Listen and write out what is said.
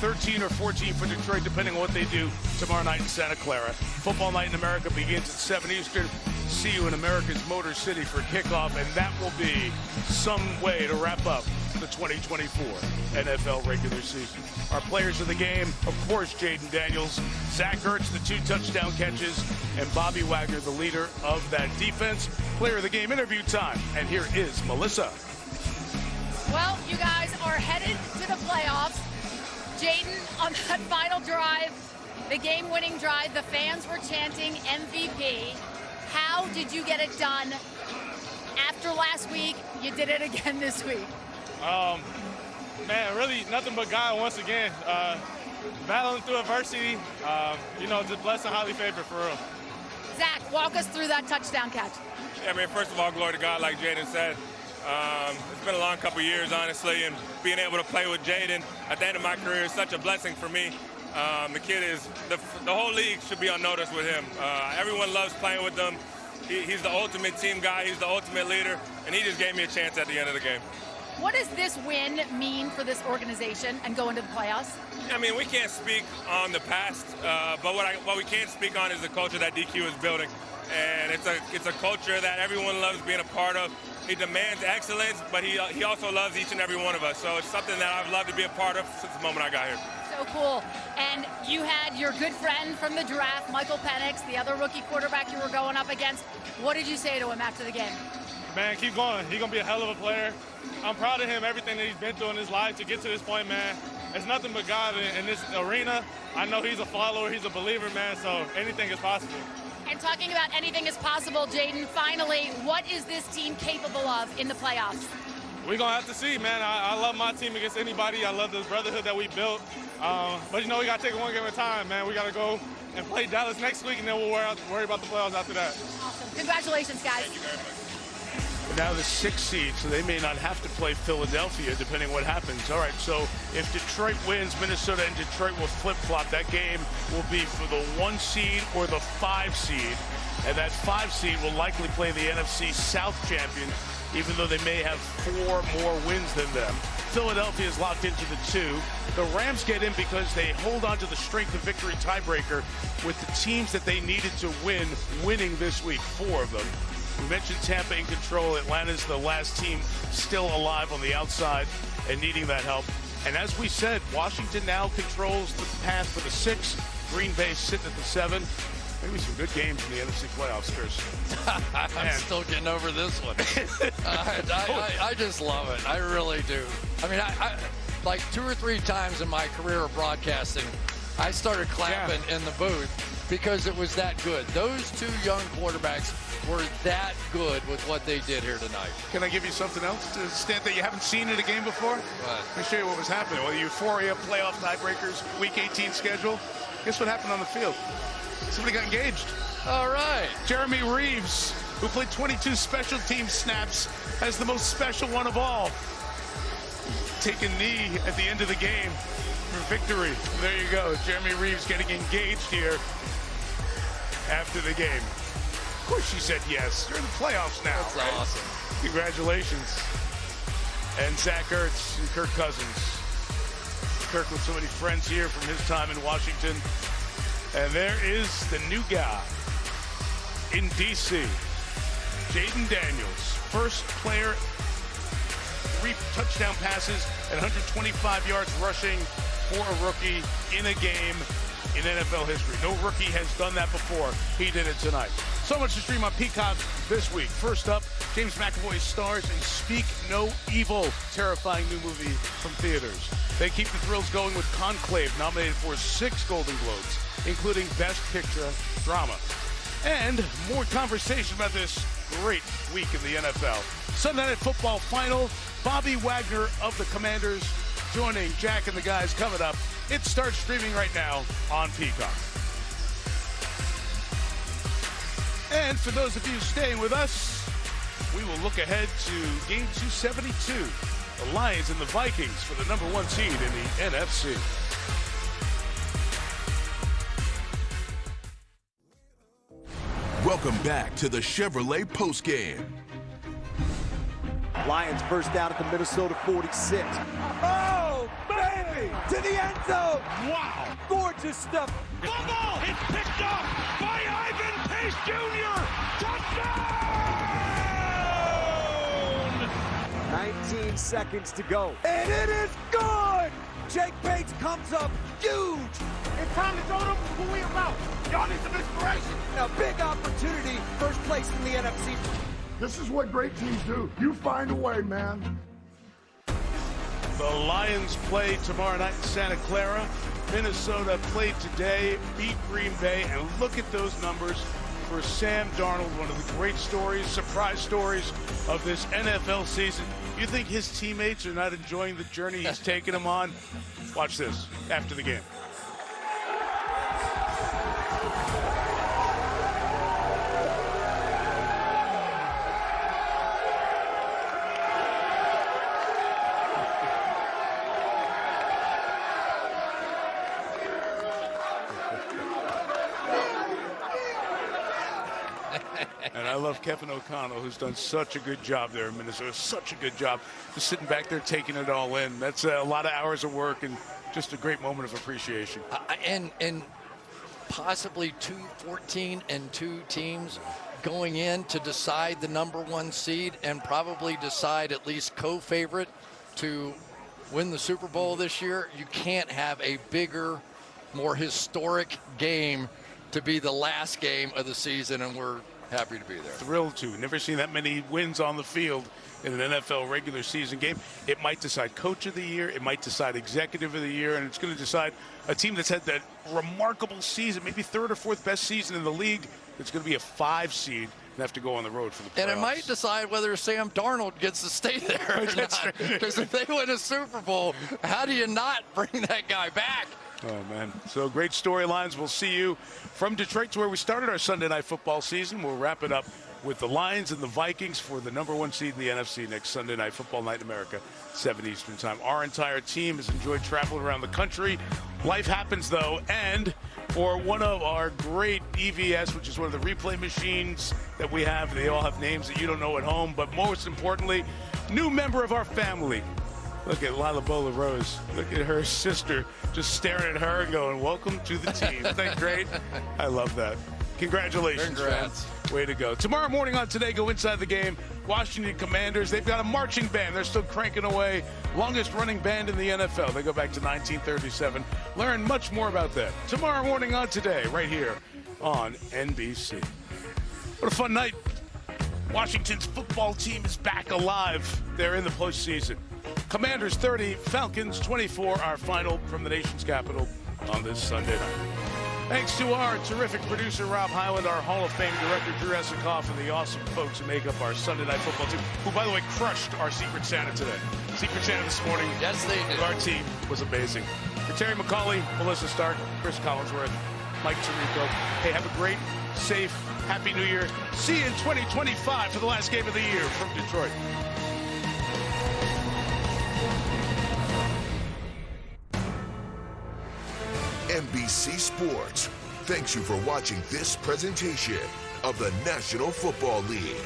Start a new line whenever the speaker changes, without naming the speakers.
13 or 14 for Detroit, depending on what they do tomorrow night in Santa Clara. Football Night in America begins at 7 Eastern. See you in America's Motor City for kickoff, and that will be some way to wrap up the 2024 NFL regular season. Our players of the game, of course, Jaden Daniels, Zach Ertz, the 2 touchdown catches, and Bobby Wagner, the leader of that defense. Player of the game interview time, and here is Melissa.
Well, you guys are headed to the playoffs. Jaden, on that final drive, the game-winning drive, the fans were chanting MVP. How did you get it done? After last week, you did it again this week.
Man, really nothing but God once again. Battling through adversity, just blessed and highly favored for real.
Zach, walk us through that touchdown catch.
Yeah, I mean, first of all, glory to God, like Jaden said. It's been a long couple years, honestly, and being able to play with Jaden at the end of my career is such a blessing for me. The kid is, the whole league should be on notice with him. Everyone loves playing with him. He's the ultimate team guy. He's the ultimate leader, and he just gave me a chance at the end of the game.
What does this win mean for this organization and go into the playoffs?
I mean, we can't speak on the past, but what we can speak on is the culture that DQ is building. And it's a culture that everyone loves being a part of. He demands excellence, but he also loves each and every one of us. So it's something that I've loved to be a part of since the moment I got here.
So cool. And you had your good friend from the draft, Michael Penix, the other rookie quarterback you were going up against. What did you say to him after the game?
Man, keep going. He's going to be a hell of a player. I'm proud of him, everything that he's been through in his life to get to this point, man. It's nothing but God in this arena. I know he's a follower, he's a believer, man, so anything is possible.
And talking about anything is possible, Jaden, finally, what is this team capable of in the playoffs?
We're going to have to see, man. I love my team against anybody. I love this brotherhood that we built. But, we got to take it one game at a time, man. We got to go and play Dallas next week, and then we'll worry about the playoffs after that.
Awesome. Congratulations, guys.
Thank you very much.
Now the 6th seed, so they may not have to play Philadelphia depending what happens. All right, so if Detroit wins, Minnesota and Detroit will flip-flop. That game will be for the 1 seed or the 5 seed. And that 5 seed will likely play the NFC South champion, even though they may have 4 more wins than them. Philadelphia is locked into the 2. The Rams get in because they hold on to the strength of victory tiebreaker with the teams that they needed to win, winning this week, 4 of them. We mentioned Tampa in control. Atlanta's the last team still alive on the outside and needing that help. And as we said, Washington now controls the path for the 6. Green Bay sitting at the 7. Maybe some good games in the NFC playoffs, Chris.
I'm still getting over this one. I just love it. I really do. I mean, I like 2 or 3 times in my career of broadcasting, I started clapping in the booth because it was that good. Those 2 young quarterbacks were that good with what they did here tonight.
Can I give you something else to the extent that you haven't seen in a game before? Let me show you what was happening. Well, the euphoria, playoff tiebreakers, Week 18 schedule. Guess what happened on the field? Somebody got engaged.
All right.
Jeremy Reeves, who played 22 special team snaps, has the most special one of all. Take a knee at the end of the game for victory. There you go. Jeremy Reeves getting engaged here after the game. Of course she said yes. You're in the playoffs now.
That's
right?
awesome.
Congratulations. And Zach Ertz and Kirk Cousins. Kirk with so many friends here from his time in Washington. And there is the new guy in D.C., Jaden Daniels. First player, 3 touchdown passes and 125 yards rushing for a rookie in a game in NFL history. No rookie has done that before. He did it tonight. So much to stream on Peacock this week. First up, James McAvoy stars in Speak No Evil, terrifying new movie from theaters. They keep the thrills going with Conclave, nominated for 6 Golden Globes, including Best Picture Drama. And more conversation about this great week in the NFL. Sunday Night Football final, Bobby Wagner of the Commanders joining Jack and the guys coming up. It starts streaming right now on Peacock. And for those of you staying with us, we will look ahead to game 272. The Lions and the Vikings for the number 1 seed in the NFC.
Welcome back to the Chevrolet postgame.
Lions first down at the Minnesota 46. Oh, baby! to the end zone.
Wow.
Gorgeous stuff.
Fumble! It's picked up by Ivan Pace Jr. Touchdown!
19 seconds to go. And it is good! Jake Bates comes up huge.
It's time to show them who we about. Y'all need some inspiration.
A big opportunity. First place in the NFC.
This is what great teams do. You find a way, man.
The Lions play tomorrow night in Santa Clara. Minnesota played today, beat Green Bay, and look at those numbers for Sam Darnold, one of the great stories, surprise stories of this NFL season. You think his teammates are not enjoying the journey he's taken them on? Watch this after the game. And I love Kevin O'Connell, who's done such a good job there in Minnesota. Such a good job just sitting back there taking it all in. That's a lot of hours of work and just a great moment of appreciation.
And possibly 14-2 teams going in to decide the #1 seed and probably decide at least co-favorite to win the Super Bowl this year. You can't have a bigger, more historic game to be the last game of the season, and we're happy to be there.
Thrilled to. Never seen that many wins on the field in an NFL regular season game. It might decide Coach of the Year. It might decide Executive of the Year. And it's going to decide a team that's had that remarkable season, maybe third or fourth best season in the league. It's going to be a 5 seed and have to go on the road for the playoffs.
And it might decide whether Sam Darnold gets to stay there or not. Because if they win a Super Bowl, how do you not bring that guy back?
Oh, man. So great storylines. We'll see you from Detroit to where we started our Sunday night football season. We'll wrap it up with the Lions and the Vikings for the #1 seed in the NFC next Sunday night football night in America, 7 Eastern time. Our entire team has enjoyed traveling around the country. Life happens, though, and for one of our great EVS, which is one of the replay machines that we have, they all have names that you don't know at home, but most importantly, new member of our family. Look at Lila Bola Rose. Look at her sister just staring at her and going, welcome to the team. Isn't that great? I love that. Congratulations,
Congrats.
fans. Way to go. Tomorrow morning on Today, go inside the game. Washington Commanders, they've got a marching band. They're still cranking away. Longest running band in the NFL. They go back to 1937. Learn much more about that tomorrow morning on Today, right here on NBC. What a fun night. Washington's football team is back alive. They're in the postseason. Commanders 30, Falcons 24, our final from the nation's capital on this Sunday night. Thanks to our terrific producer, Rob Hyland, our Hall of Fame director, Drew Esikoff, and the awesome folks who make up our Sunday night football team, who, by the way, crushed our Secret Santa today. Secret Santa this morning.
Yes, they did.
Our team was amazing. For Terry McCauley, Melissa Stark, Chris Collinsworth, Mike Tirico, hey, have a great, safe, happy New Year. See you in 2025 for the last game of the year from Detroit.
NBC Sports thanks you for watching this presentation of the National Football League.